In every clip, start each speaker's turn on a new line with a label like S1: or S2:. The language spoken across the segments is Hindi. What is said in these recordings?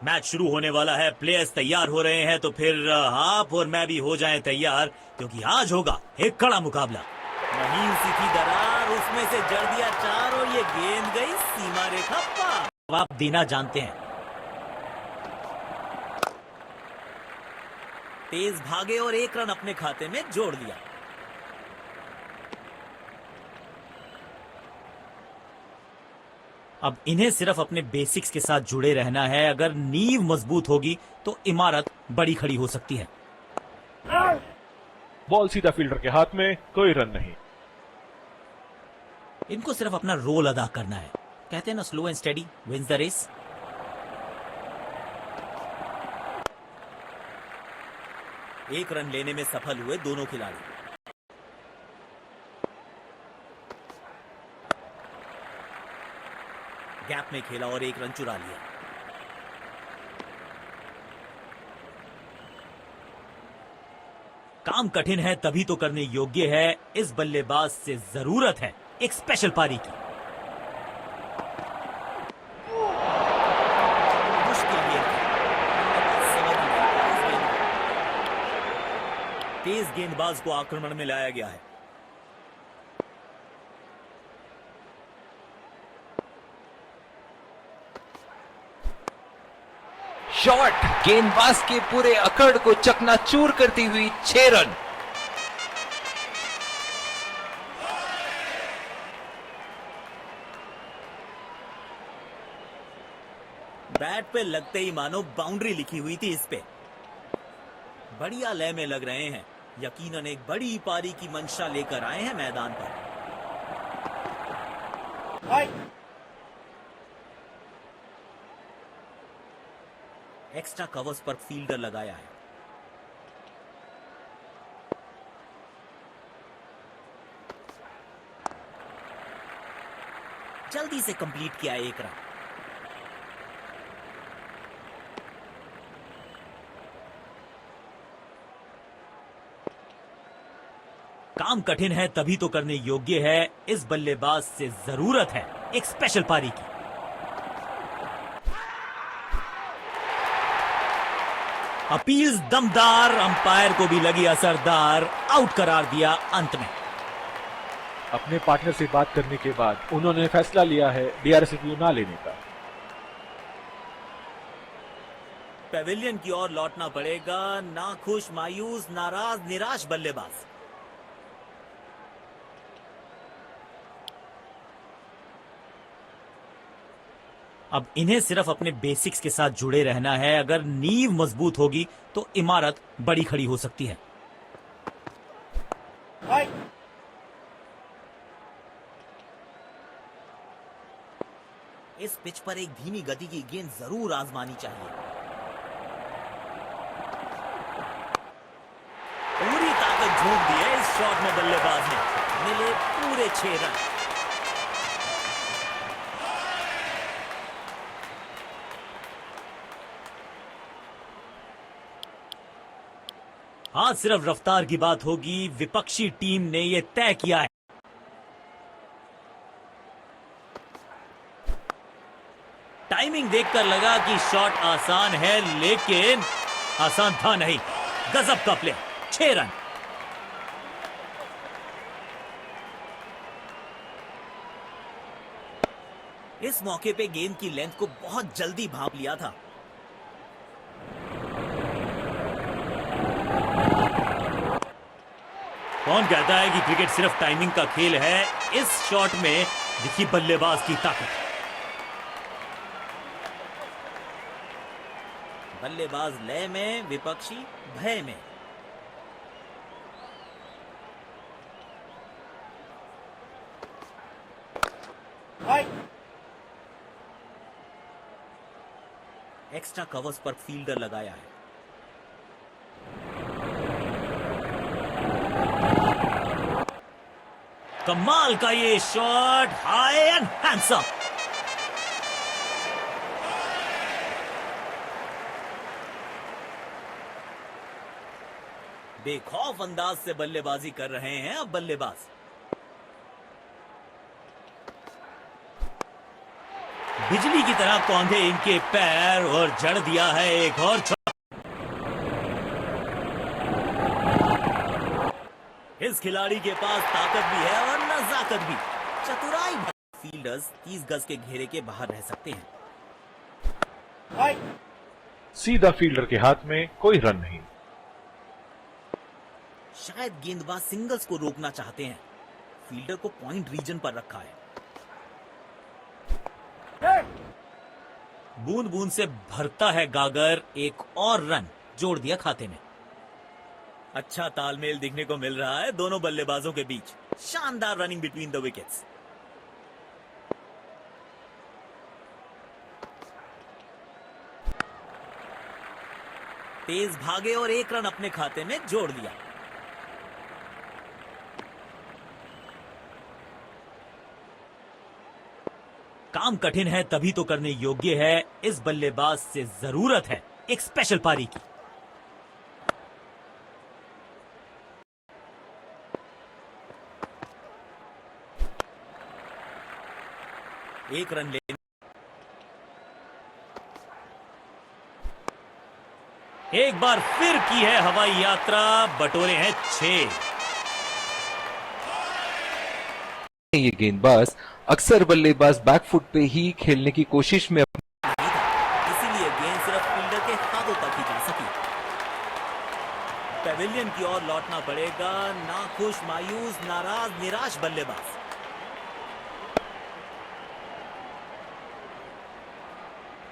S1: मैच शुरू होने वाला है, प्लेयर्स तैयार हो रहे हैं, तो फिर आप और मैं भी हो जाएं तैयार, क्योंकि आज होगा एक कड़ा मुकाबला। महीन सी थी दरार, उसमें से जड़ दिया चार और ये गेंद गई सीमा रेखा पार। आप देना जानते हैं। तेज भागे और एक रन अपने खाते में जोड़ लिया। अब इन्हें सिर्फ अपने बेसिक्स के साथ जुड़े रहना है। अगर नींव मजबूत होगी तो इमारत बड़ी खड़ी हो सकती है।
S2: बॉल सीधा फील्डर के हाथ में, कोई रन नहीं।
S1: इनको सिर्फ अपना रोल अदा करना है। कहते हैं ना, slow and steady wins the race. एक रन लेने में सफल हुए दोनों खिलाड़ी। गैप में खेला और एक रन चुरा लिया। काम कठिन है तभी तो करने योग्य है। इस बल्लेबाज से जरूरत है एक स्पेशल पारी की। मुश्किल गेंद तेज गेंदबाज को आक्रमण में लाया गया है।
S3: शॉट गेंदबाज के पूरे अकड़ को चकनाचूर करती हुई 6 रन।
S1: बैट पे लगते ही मानो बाउंड्री लिखी हुई थी इस पे। बढ़िया लय में लग रहे हैं। यकीनन एक बड़ी पारी की मंशा लेकर आए हैं मैदान पर। एक्स्ट्रा कवर्स पर फील्डर लगाया है। जल्दी से कंप्लीट किया एक रन। काम कठिन है तभी तो करने योग्य है। इस बल्लेबाज से जरूरत है एक स्पेशल पारी की। अपील्स दमदार, अंपायर को भी लगी असरदार। आउट करार दिया अंत में।
S2: अपने पार्टनर से बात करने के बाद उन्होंने फैसला लिया है डीआरएस रिव्यू ना लेने का।
S1: पेविलियन की ओर लौटना पड़ेगा। नाखुश, मायूस, नाराज, निराश बल्लेबाज। अब इन्हें सिर्फ अपने बेसिक्स के साथ जुड़े रहना है। अगर नींव मजबूत होगी तो इमारत बड़ी खड़ी हो सकती है। इस पिच पर एक धीमी गति की गेंद जरूर आजमानी चाहिए। पूरी ताकत झोंक दी है इस शॉट में बल्लेबाज ने। मिले पूरे 6 रन। आज सिर्फ रफ्तार की बात होगी। विपक्षी टीम ने यह तय किया है। टाइमिंग देखकर लगा कि शॉट आसान है, लेकिन आसान था नहीं। गजब का प्ले। 6 रन। इस मौके पे गेंद की लेंथ को बहुत जल्दी भांप लिया था। कौन कहता है कि क्रिकेट सिर्फ टाइमिंग का खेल है। इस शॉट में दिखी बल्लेबाज की ताकत। बल्लेबाज लय में, विपक्षी भय में। एक्स्ट्रा कवर्स पर फील्डर लगाया है। कमाल का ये शॉट, हाई एंड हैंडसम। बेखौफ अंदाज से बल्लेबाजी कर रहे हैं अब बल्लेबाज। बिजली की तरह कौंधे इनके पैर और जड़ दिया है एक और इस खिलाड़ी के पास ताकत भी है और नजाकत भी। चतुराई फील्डर्स 30 गज के घेरे के बाहर रह सकते हैं।
S2: सीधा फील्डर के हाथ में कोई रन नहीं।
S1: शायद गेंदबाज सिंगल्स को रोकना चाहते हैं। फील्डर को पॉइंट रीजन पर रखा है। बूंद बूंद से भरता है गागर, एक और रन जोड़ दिया खाते में। अच्छा तालमेल देखने को मिल रहा है दोनों बल्लेबाजों के बीच। शानदार रनिंग बिटवीन द विकेट्स। तेज भागे और एक रन अपने खाते में जोड़ दिया। काम कठिन है तभी तो करने योग्य है। इस बल्लेबाज से जरूरत है एक स्पेशल पारी की। एक रन लेने एक बार फिर की है हवाई यात्रा, बटोरे हैं 6।
S3: ये गेंदबाज अक्सर बल्लेबाज बैकफुट पे ही खेलने की कोशिश में
S1: इसीलिए गेंद सिर्फ फील्डर के हाथों तक ही जा सकी। पेविलियन की ओर लौटना पड़ेगा। नाखुश, मायूस, नाराज, निराश बल्लेबाज।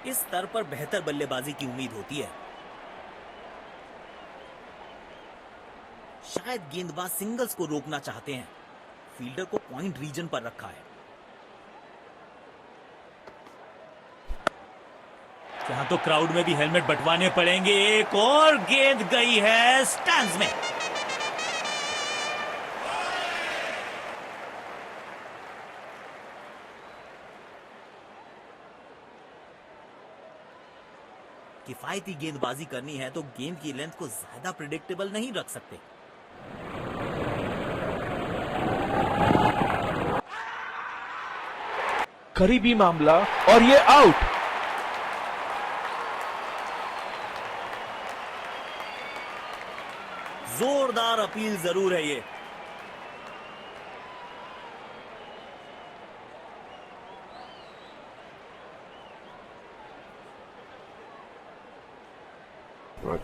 S1: इस स्तर पर बेहतर बल्लेबाजी की उम्मीद होती है। शायद गेंदबाज सिंगल्स को रोकना चाहते हैं। फील्डर को पॉइंट रीजन पर रखा है। यहां तो क्राउड में भी हेलमेट बंटवाने पड़ेंगे। एक और गेंद गई है स्टैंड्स में। किफायती गेंदबाजी करनी है तो गेंद की लेंथ को ज्यादा प्रिडिक्टेबल नहीं रख सकते।
S2: करीबी मामला और ये आउट।
S1: जोरदार अपील जरूर है ये।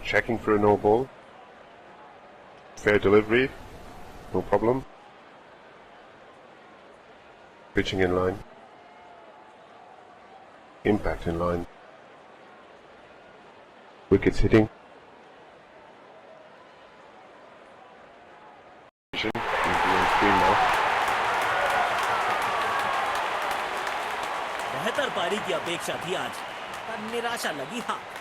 S4: Checking for a no ball. Fair delivery, no problem. Pitching in line. Impact in line. Wickets hitting. Screen now.
S1: बेहतर पारी की अपेक्षा थी आज, पर निराशा लगी हाथ।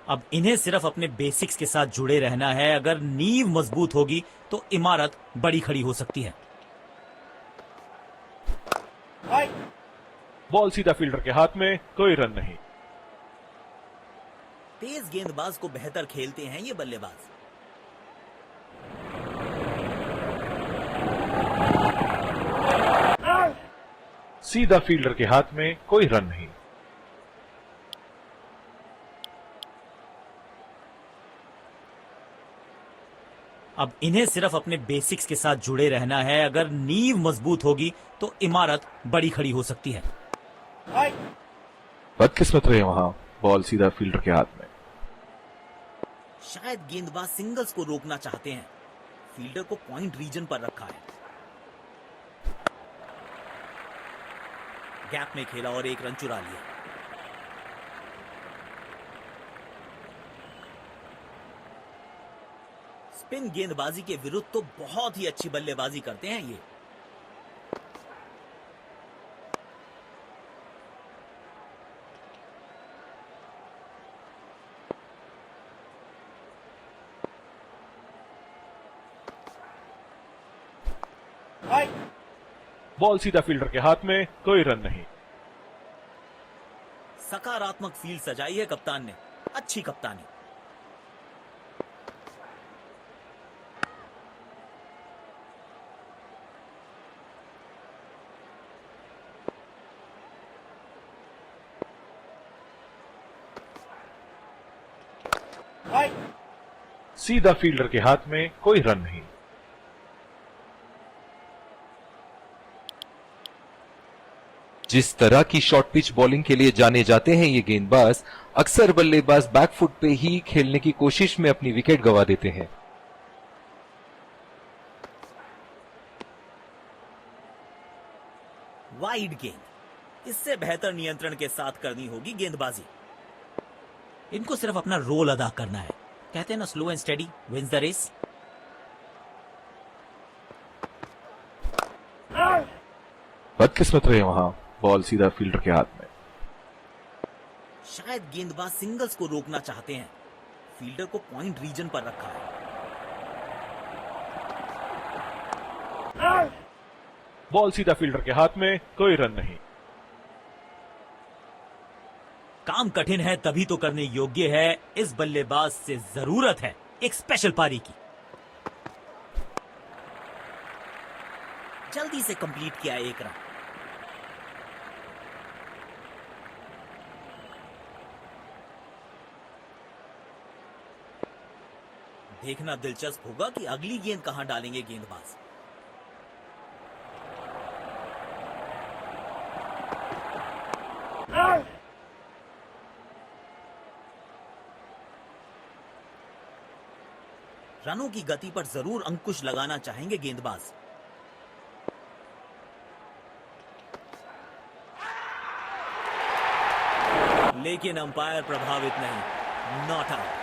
S1: अब इन्हें सिर्फ अपने बेसिक्स के साथ जुड़े रहना है। अगर नींव मजबूत होगी तो इमारत बड़ी खड़ी हो सकती है।
S2: बॉल सीधा फील्डर के हाथ में, कोई रन नहीं।
S1: तेज गेंदबाज को बेहतर खेलते हैं ये बल्लेबाज।
S2: सीधा फील्डर के हाथ में, कोई रन नहीं।
S1: अब इन्हें सिर्फ अपने बेसिक्स के साथ जुड़े रहना है। अगर नींव मजबूत होगी तो इमारत बड़ी खड़ी हो सकती है।
S2: बदकिस्मत रहे वहां, बॉल सीधा फील्डर के हाथ में।
S1: शायद गेंदबाज सिंगल्स को रोकना चाहते हैं। फील्डर को पॉइंट रीजन पर रखा है। गैप में खेला और एक रन चुरा लिया। स्पिन गेंदबाजी के विरुद्ध तो बहुत ही अच्छी बल्लेबाजी करते हैं ये।
S2: बॉल सीधा फील्डर के हाथ में, कोई रन नहीं।
S1: सकारात्मक फील्ड सजाई है कप्तान ने। अच्छी कप्तानी।
S2: सीधा फील्डर के हाथ में, कोई रन नहीं।
S3: जिस तरह की शॉर्ट पिच बॉलिंग के लिए जाने जाते हैं ये गेंदबाज अक्सर बल्लेबाज बैकफुट पे ही खेलने की कोशिश में अपनी विकेट गंवा देते हैं।
S1: वाइड गेंद, इससे बेहतर नियंत्रण के साथ करनी होगी गेंदबाजी। इनको सिर्फ अपना रोल अदा करना है। कहते हैं ना, slow and steady wins the race.
S2: बदकिस्मत रहे वहां, बॉल सीधा फील्डर के हाथ में।
S1: शायद गेंदबाज सिंगल्स को रोकना चाहते हैं। फील्डर को पॉइंट रीजन पर रखा है।
S2: बॉल सीधा फील्डर के हाथ में, कोई रन नहीं।
S1: काम कठिन है तभी तो करने योग्य है। इस बल्लेबाज से जरूरत है एक स्पेशल पारी की। जल्दी से कंप्लीट किया एक रन। देखना दिलचस्प होगा कि अगली गेंद कहां डालेंगे गेंदबाज। रनों की गति पर जरूर अंकुश लगाना चाहेंगे गेंदबाज। लेकिन अंपायर प्रभावित नहीं, नॉट आउट।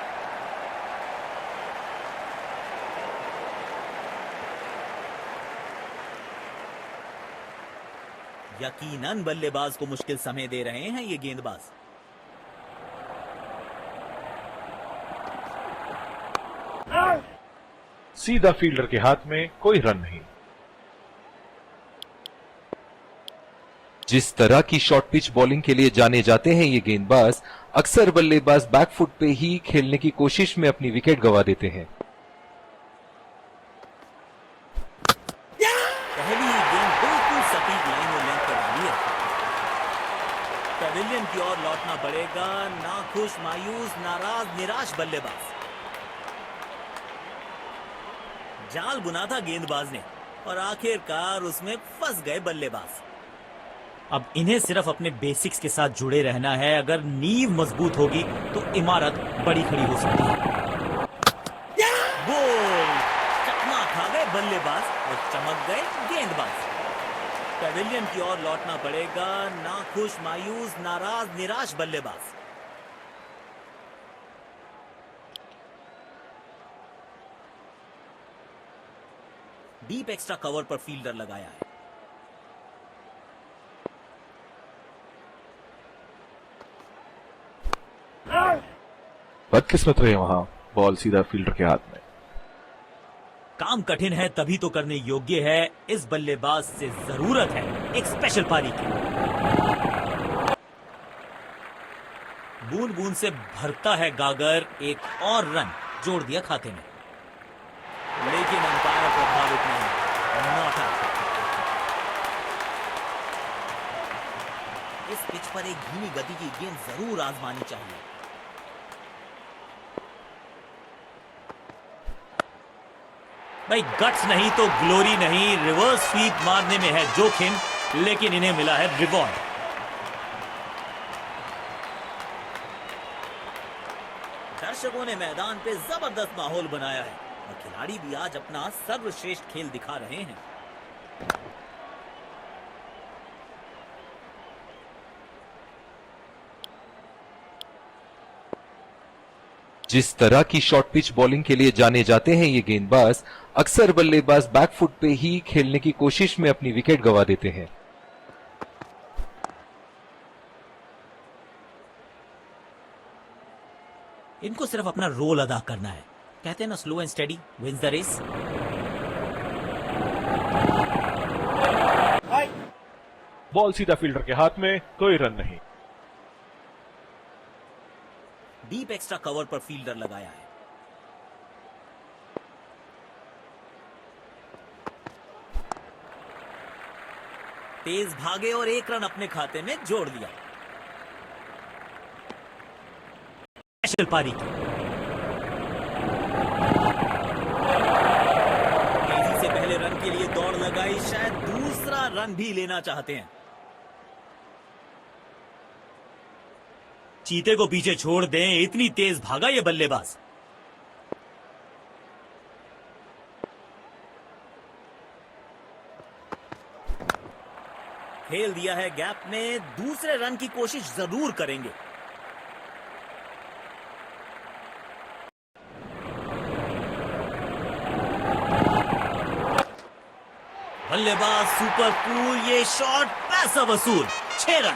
S1: यकीनन बल्लेबाज को मुश्किल समय दे रहे हैं ये गेंदबाज।
S2: सीधा फील्डर के हाथ में, कोई रन नहीं।
S3: जिस तरह की शॉर्ट पिच बॉलिंग के लिए जाने जाते हैं ये गेंदबाज अक्सर बल्लेबाज बैकफुट पे ही खेलने की कोशिश में अपनी विकेट गंवा देते हैं।
S1: पहली ही गेंद बिल्कुल सटीक लाइन और लेंथ पर डाली है। पेविलियन की ओर लौटना पड़ेगा। नाखुश, मायूस, नाराज, निराश बल्लेबाज। जाल बुना था गेंदबाज ने और आखिरकार उसमें फंस गए बल्लेबाज। अब इन्हें सिर्फ अपने बेसिक्स के साथ जुड़े रहना है। अगर नींव मजबूत होगी तो इमारत बड़ी खड़ी हो सकती है। गोल! चकमा खा गए बल्लेबाज और चमक गए गेंदबाज। पेविलियन की ओर लौटना पड़ेगा। नाखुश, मायूस, नाराज, निराश बल्लेबाज। डीप एक्स्ट्रा कवर पर फील्डर लगाया है।
S2: बदकिस्मत रहे वहां, बॉल सीधा फील्डर के हाथ में।
S1: काम कठिन है तभी तो करने योग्य है। इस बल्लेबाज से जरूरत है एक स्पेशल पारी की। बूंद बूंद से भरता है गागर। एक और रन जोड़ दिया खाते में। लेकिन अंपायर प्रभावित नहीं, नॉट आउट। इस पिच पर एक धीमी गति की गेंद जरूर आजमानी चाहिए। भाई गट्स नहीं तो ग्लोरी नहीं। रिवर्स स्वीप मारने में है जोखिम, लेकिन इन्हें मिला है रिवॉर्ड। दर्शकों ने मैदान पे जबरदस्त माहौल बनाया है और खिलाड़ी भी आज अपना सर्वश्रेष्ठ खेल दिखा रहे हैं।
S3: जिस तरह की शॉर्ट पिच बॉलिंग के लिए जाने जाते हैं ये गेंदबाज अक्सर बल्लेबाज बैकफुट पे ही खेलने की कोशिश में अपनी विकेट गंवा देते हैं।
S1: इनको सिर्फ अपना रोल अदा करना है। कहते हैं ना, slow and steady wins the race.
S2: Ball सीधा फील्डर के हाथ में, कोई रन नहीं।
S1: डीप एक्स्ट्रा कवर पर फील्डर लगाया है। तेज भागे और एक रन अपने खाते में जोड़ दिया। स्पेशल पारी की। लगातार रन भी लेना चाहते हैं। चीते को पीछे छोड़ दें, इतनी तेज भागा ये बल्लेबाज। खेल दिया है गैप में, दूसरे रन की कोशिश जरूर करेंगे। बल्लेबाज सुपर कूल, ये शॉट पैसा वसूल, 6 रन।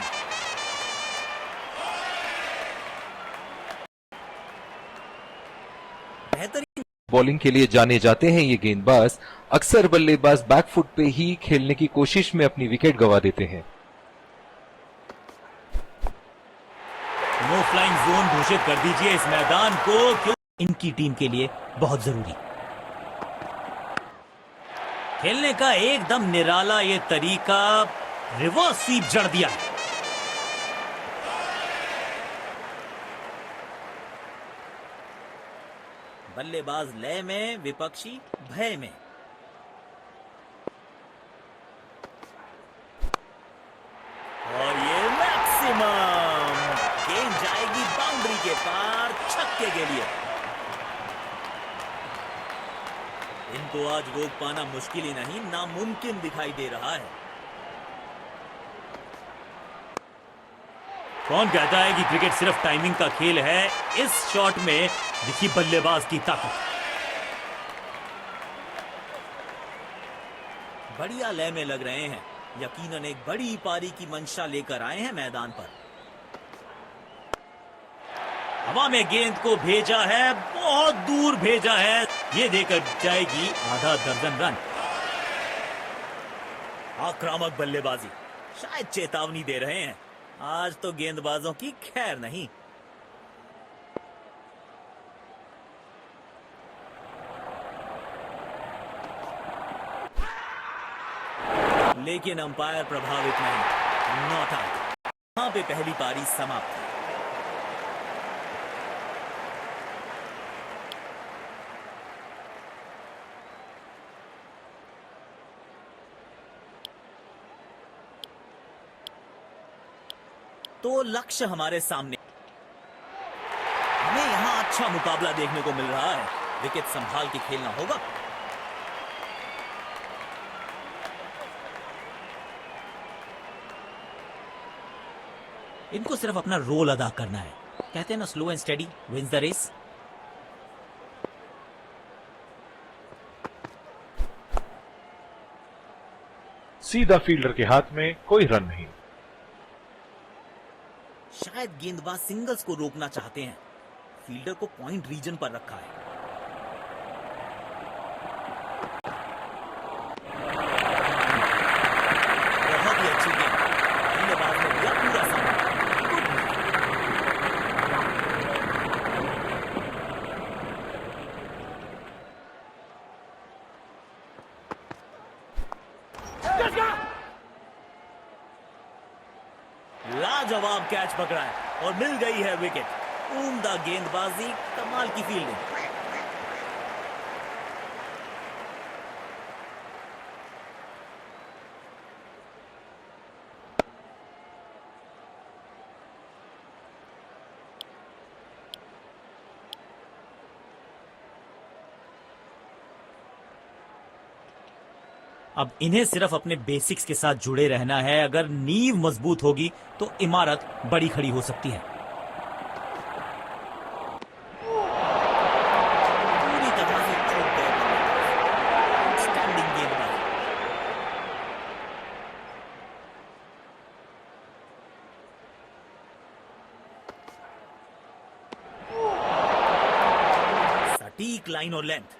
S1: बेहतरीन
S3: बॉलिंग के लिए जाने जाते हैं ये गेंदबाज अक्सर बल्लेबाज बैकफुट पे ही खेलने की कोशिश में अपनी विकेट गंवा देते हैं।
S1: नो फ्लाइंग जोन घोषित कर दीजिए इस मैदान को, क्यों इनकी टीम के लिए बहुत जरूरी। खेलने का एकदम निराला ये तरीका, रिवर्स स्वीप जड़ दिया है। बल्लेबाज लय में, विपक्षी भय में। और ये मैक्सिमम, गेंद जाएगी बाउंड्री के पार, छक्के के लिए। इनको आज रोक पाना मुश्किल ही नहीं, नामुमकिन दिखाई दे रहा है। कौन कहता है कि क्रिकेट सिर्फ टाइमिंग का खेल है? इस शॉट में दिखी बल्लेबाज की ताकत। बढ़िया लय में लग रहे हैं, यकीनन एक बड़ी पारी की मंशा लेकर आए हैं मैदान पर। हवा में गेंद को भेजा है, बहुत दूर भेजा है, ये देकर जाएगी आधा दर्जन रन। आक्रामक बल्लेबाजी, शायद चेतावनी दे रहे हैं, आज तो गेंदबाजों की खैर नहीं। लेकिन अंपायर प्रभावित नहीं, नॉट आउट। यहां पे पहली पारी समाप्त है। तो लक्ष्य हमारे सामने, हमें यहां अच्छा मुकाबला देखने को मिल रहा है। विकेट संभाल के खेलना होगा। इनको सिर्फ अपना रोल अदा करना है। कहते हैं ना, slow and steady wins the race.
S2: सीधा फील्डर के हाथ में, कोई रन नहीं।
S1: शायद गेंदबाज सिंगल्स को रोकना चाहते हैं। फील्डर को पॉइंट रीजन पर रखा है। बहुत ही अच्छी गेंद, गेंदबाज ने दिया पूरा सामना। लाजवाब कैच पकड़ा है और मिल गई है विकेट। उम्दा गेंदबाजी, कमाल की फील्डिंग। अब इन्हें सिर्फ अपने बेसिक्स के साथ जुड़े रहना है। अगर नींव मजबूत होगी तो इमारत बड़ी खड़ी हो सकती है। पूरी तरह से चूक गए। स्टैंडिंग गेंदबाज। सटीक लाइन और लेंथ।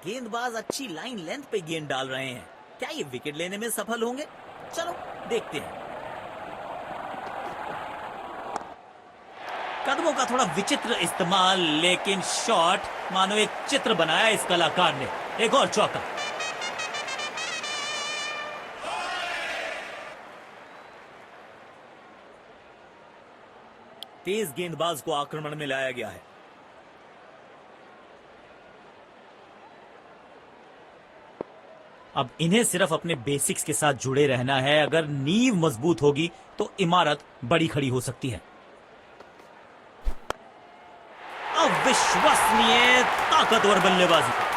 S1: गेंदबाज अच्छी लाइन लेंथ पे गेंद डाल रहे हैं। क्या ये विकेट लेने में सफल होंगे? चलो देखते हैं। कदमों का थोड़ा विचित्र इस्तेमाल, लेकिन शॉट मानो एक चित्र बनाया इस कलाकार ने। एक और चौका। तेज गेंदबाज को आक्रमण में लाया गया है। अब इन्हें सिर्फ अपने बेसिक्स के साथ जुड़े रहना है। अगर नींव मजबूत होगी तो इमारत बड़ी खड़ी हो सकती है। अविश्वसनीय ताकतवर बल्लेबाजी।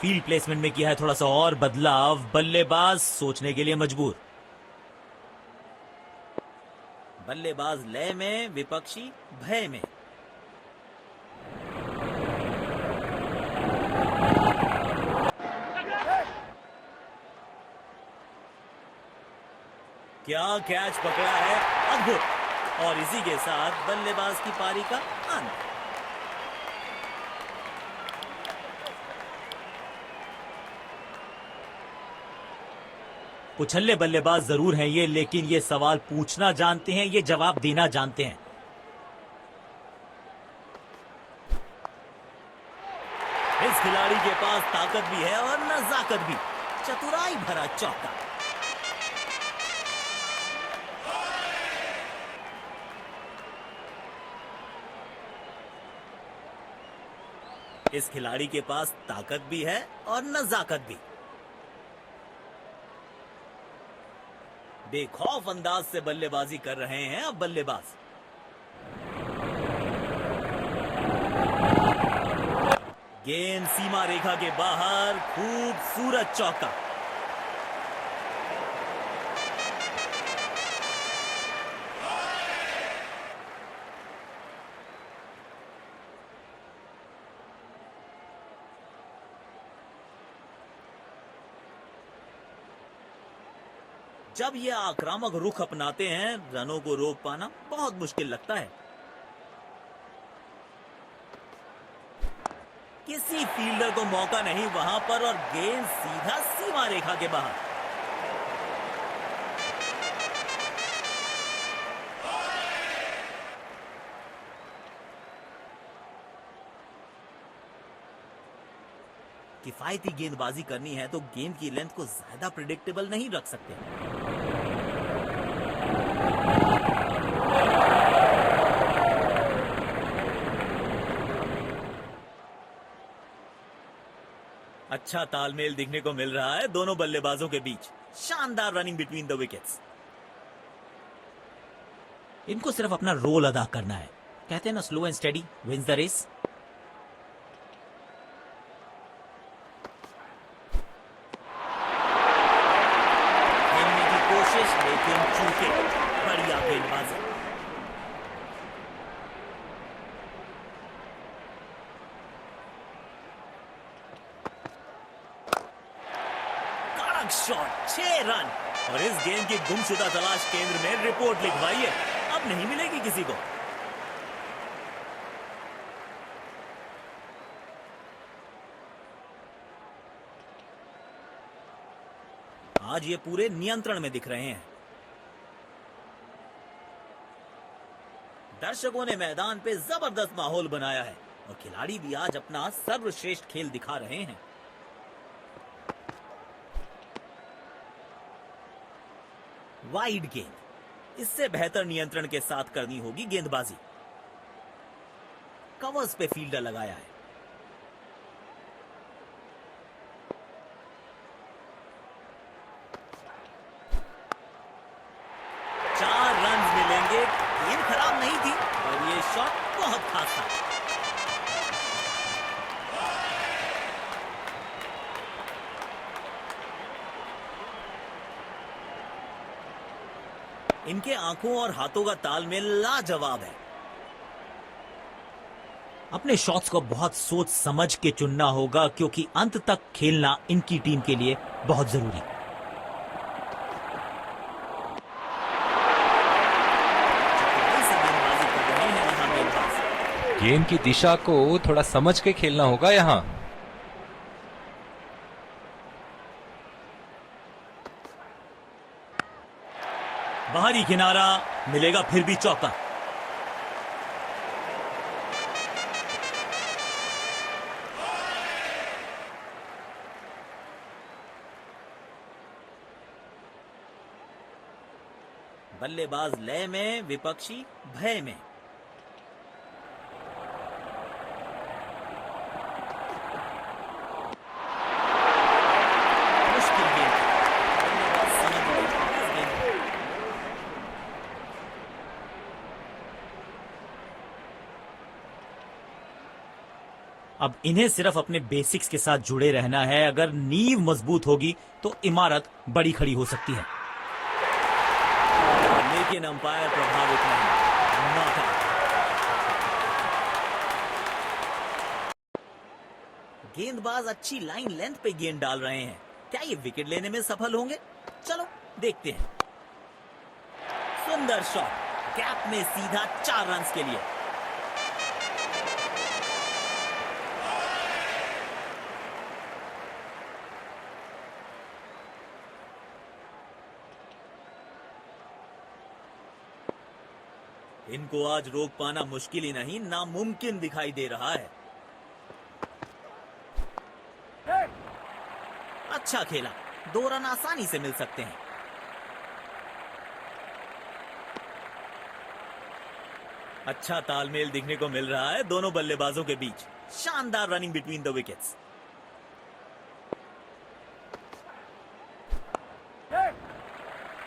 S1: फील्ड प्लेसमेंट में किया है थोड़ा सा और बदलाव। बल्लेबाज सोचने के लिए मजबूर। बल्लेबाज लय में, विपक्षी भय में। क्या कैच पकड़ा है, अद्भुत। और इसी के साथ बल्लेबाज की पारी का अंत। उछल्ले बल्लेबाज जरूर हैं ये, लेकिन ये सवाल पूछना जानते हैं, ये जवाब देना जानते हैं। इस खिलाड़ी के पास ताकत भी है और नजाकत भी। चतुराई भरा चौका। इस खिलाड़ी के पास ताकत भी है और नजाकत भी। बेखौफ अंदाज से बल्लेबाजी कर रहे हैं अब बल्लेबाज। गेंद सीमा रेखा के बाहर, खूबसूरत चौका। जब ये आक्रामक रुख अपनाते हैं, रनों को रोक पाना बहुत मुश्किल लगता है। किसी फील्डर को मौका नहीं वहां पर, और गेंद सीधा सीमा रेखा के बाहर। किफायती गेंदबाजी करनी है तो गेंद की लेंथ को ज्यादा प्रिडिक्टेबल नहीं रख सकते। अच्छा तालमेल दिखने को मिल रहा है दोनों बल्लेबाजों के बीच। शानदार रनिंग बिटवीन द विकेट्स। इनको सिर्फ अपना रोल अदा करना है। कहते हैं ना, slow and steady wins the race. खेलने की कोशिश, लेकिन चूके। बढ़िया गेंदबाजी। Shot, 6 run. और इस गेंद की गुमशुदा तलाश केंद्र में रिपोर्ट लिखवाइए, अब नहीं मिलेगी किसी को। आज ये पूरे नियंत्रण में दिख रहे हैं। दर्शकों ने मैदान पे जबरदस्त माहौल बनाया है और खिलाड़ी भी आज अपना सर्वश्रेष्ठ खेल दिखा रहे हैं। वाइड गेंद, इससे बेहतर नियंत्रण के साथ करनी होगी गेंदबाजी। कवर्स पे फील्डर लगाया है। चार रन मिलेंगे। गेंद खराब नहीं थी और ये शॉट बहुत खास था। इनके आंखों और हाथों का तालमेल लाजवाब है। अपने शॉट्स को बहुत सोच समझ के चुनना होगा, क्योंकि अंत तक खेलना इनकी टीम के लिए बहुत जरूरी है।
S3: गेंद की दिशा को थोड़ा समझ के खेलना होगा यहां।
S1: बाहरी किनारा, मिलेगा फिर भी चौका। बल्लेबाज लय में, विपक्षी भय में। अब इन्हें सिर्फ अपने बेसिक्स के साथ जुड़े रहना है। अगर नींव मजबूत होगी तो इमारत बड़ी खड़ी हो सकती है। लेकिन अंपायर प्रभावित नहीं। Not out. गेंदबाज अच्छी लाइन लेंथ पे गेंद डाल रहे हैं। क्या ये विकेट लेने में सफल होंगे? चलो देखते हैं। सुंदर शॉट, गैप में सीधा 4 रन के लिए। इनको आज रोक पाना मुश्किल ही नहीं, नामुमकिन दिखाई दे रहा है। अच्छा खेला, 2 रन आसानी से मिल सकते हैं। अच्छा तालमेल दिखने को मिल रहा है दोनों बल्लेबाजों के बीच। शानदार running between the wickets.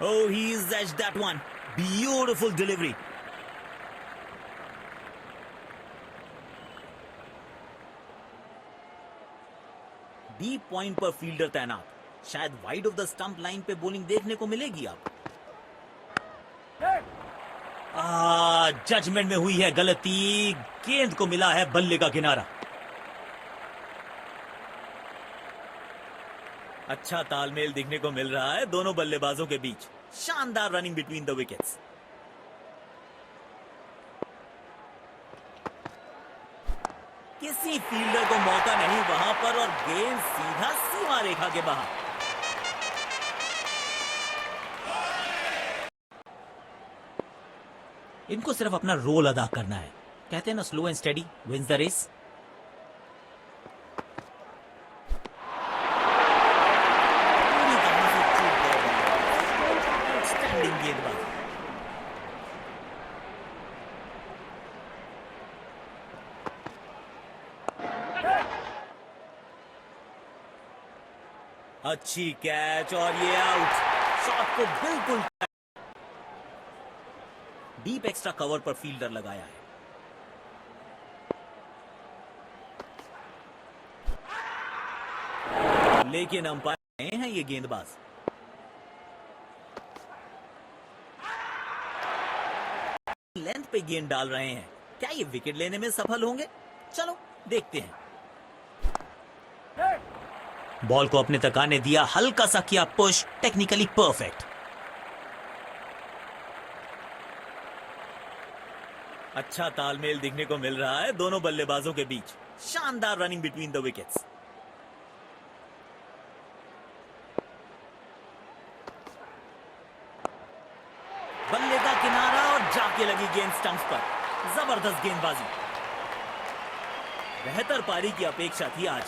S1: Oh, he's edged that one. Beautiful delivery. Deep point पर फील्डर तैनात। शायद wide of the stump line पे बॉलिंग देखने को मिलेगी अब। जजमेंट में हुई है गलती। गेंद को मिला है बल्ले का किनारा। अच्छा तालमेल दिखने को मिल रहा है दोनों बल्लेबाजों के बीच। शानदार रनिंग बिटवीन द विकेट्स। किसी फील्डर को मौका नहीं वहां पर और गेंद सीधा सीमा रेखा के बाहर। इनको सिर्फ अपना रोल अदा करना है। कहते हैं ना, slow and steady wins the race. पूरी तरह से चूक गए। आउटस्टैंडिंग गेंदबाज। अच्छी कैच और ये आउट। शॉट को बिल्कुल डीप एक्स्ट्रा कवर पर फील्डर लगाया है। लेकिन अंपायर हैं ये गेंदबाज। लेंथ पे गेंद डाल रहे हैं। क्या ये विकेट लेने में सफल होंगे? चलो देखते हैं। बॉल को अपने तक आने दिया, हल्का सा किया पुश, टेक्निकली परफेक्ट। अच्छा तालमेल दिखने को मिल रहा है दोनों बल्लेबाजों के बीच। शानदार रनिंग बिटवीन द विकेट्स। बल्ले का किनारा और जाके लगी गेंद स्टंप्स पर। जबरदस्त गेंदबाजी। बेहतर पारी की अपेक्षा थी आज,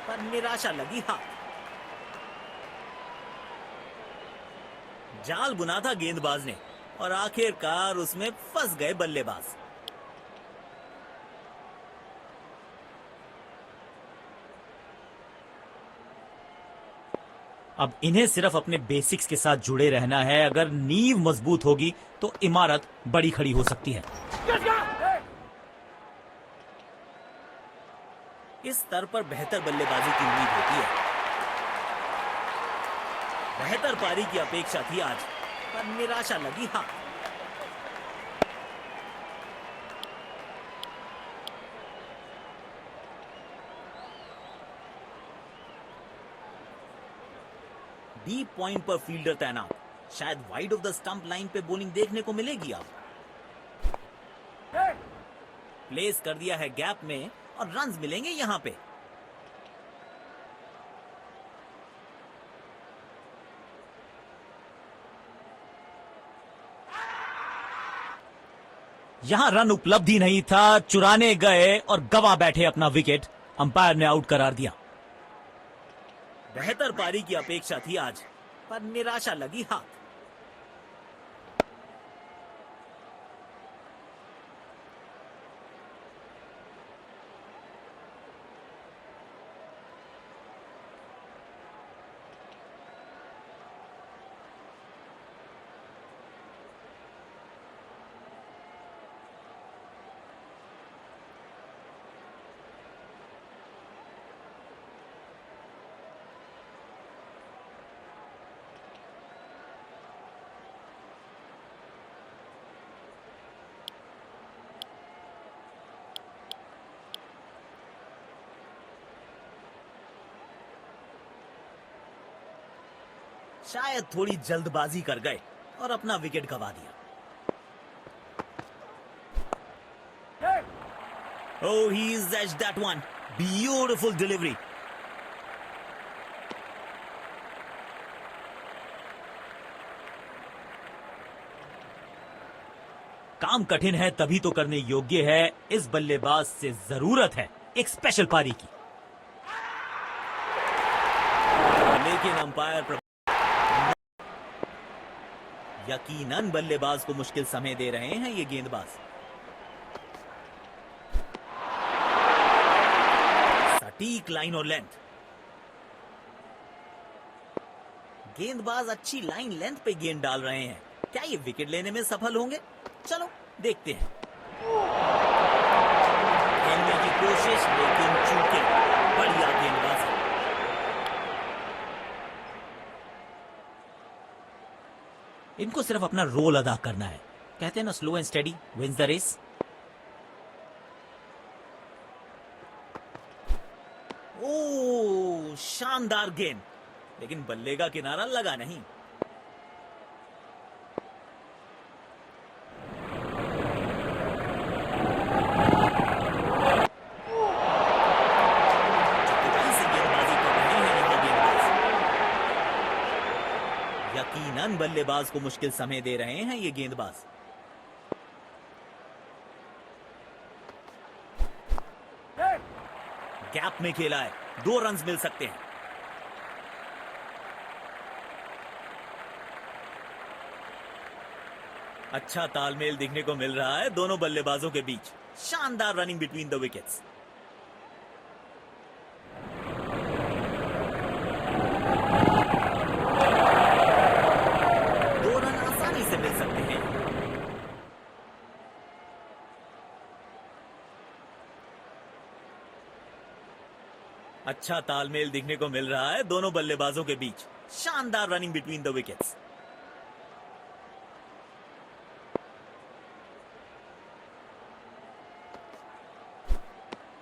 S1: पर निराशा लगी हाथ। जाल बुना था गेंदबाज ने और आखिरकार उसमें फंस गए बल्लेबाज। अब इन्हें सिर्फ अपने बेसिक्स के साथ जुड़े रहना है। अगर नींव मजबूत होगी तो इमारत बड़ी खड़ी हो सकती है। इस स्तर पर बेहतर बल्लेबाजी की उम्मीद होती है। बेहतर पारी की अपेक्षा थी आज, पर निराशा लगी हाथ। डीप पॉइंट पर फील्डर तैनात। शायद wide of the stump line पे बॉलिंग देखने को मिलेगी अब। प्लेस कर दिया है गैप में और रन्स मिलेंगे यहां पे। यहां रन उपलब्ध ही नहीं था, चुराने गए और गवा बैठे अपना विकेट। अंपायर ने आउट करार दिया। बेहतर पारी की अपेक्षा थी आज, पर निराशा लगी हाथ। शायद थोड़ी जल्दबाजी कर गए और अपना विकेट गवा दिया। Oh, he's edged that one. Beautiful delivery. काम कठिन है तभी तो करने योग्य है। इस बल्लेबाज से जरूरत है एक स्पेशल पारी की। लेकिन अंपायर यकीनन बल्लेबाज को मुश्किल समय दे रहे हैं ये गेंदबाज। सटीक लाइन और लेंथ। गेंदबाज अच्छी लाइन लेंथ पे गेंद डाल रहे हैं। क्या ये विकेट लेने में सफल होंगे? चलो देखते हैं। खेलने की कोशिश लेकिन चूके। बढ़िया गेंदबाज है। इनको सिर्फ अपना रोल अदा करना है। कहते हैं ना, slow and steady wins the race. ओ, शानदार गेंद, लेकिन बल्ले का किनारा लगा नहीं। यकीनन बल्लेबाज को मुश्किल समय दे रहे हैं ये गेंदबाज। गैप में खेला है, 2 रन्स मिल सकते हैं। अच्छा तालमेल दिखने को मिल रहा है दोनों बल्लेबाजों के बीच। शानदार रनिंग बिटवीन द विकेट्स। अच्छा तालमेल दिखने को मिल रहा है दोनों बल्लेबाजों के बीच। शानदार रनिंग बिटवीन द विकेट्स।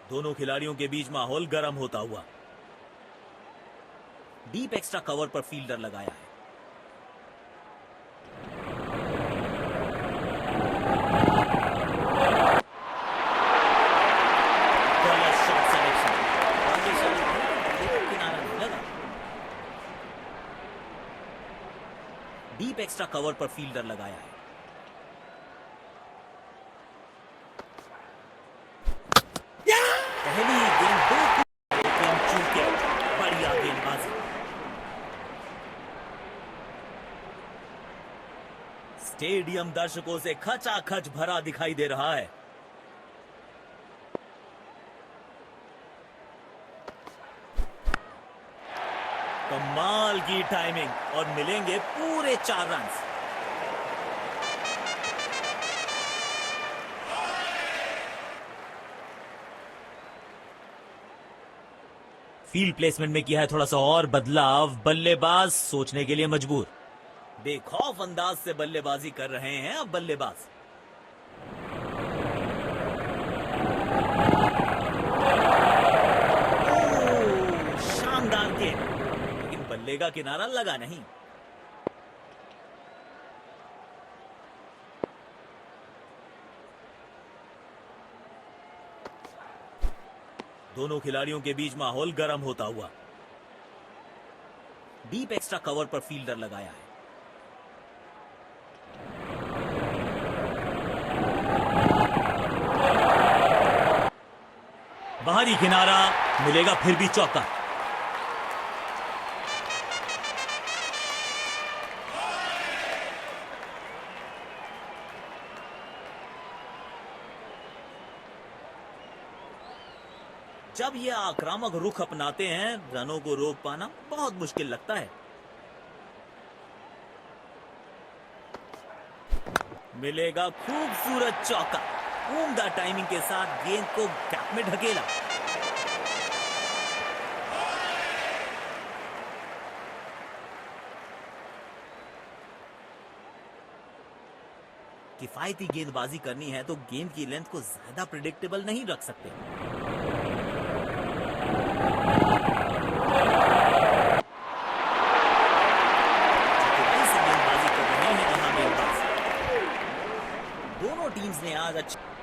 S1: दोनों खिलाड़ियों के बीच माहौल गर्म होता हुआ। डीप एक्स्ट्रा कवर पर फील्डर लगाया है। डीप एक्स्ट्रा कवर पर फील्डर लगाया है। पहली गेंद 2 लेकिन चूके। बढ़िया गेंदबाजी। स्टेडियम दर्शकों से खचाखच भरा दिखाई दे रहा है। कमाल की टाइमिंग और मिलेंगे पूरे 4 रन्स। फील्ड प्लेसमेंट में किया है थोड़ा सा और बदलाव। बल्लेबाज सोचने के लिए मजबूर। बेखौफ अंदाज से बल्लेबाजी कर रहे हैं अब बल्लेबाज। शानदार गेंद, लेकिन बल्ले का किनारा लगा नहीं। दोनों खिलाड़ियों के बीच माहौल गर्म होता हुआ। डीप एक्स्ट्रा कवर पर फील्डर लगाया है। बाहरी किनारा, मिलेगा फिर भी चौका। जब ये आक्रामक रुख अपनाते हैं, रनों को रोक पाना बहुत मुश्किल लगता है। मिलेगा खूबसूरत चौका। उम्दा टाइमिंग के साथ गेंद को गैप में ढकेला। किफायती गेंदबाजी करनी है तो गेंद की लेंथ को ज्यादा प्रिडिक्टेबल नहीं रख सकते। ने आज अच्छी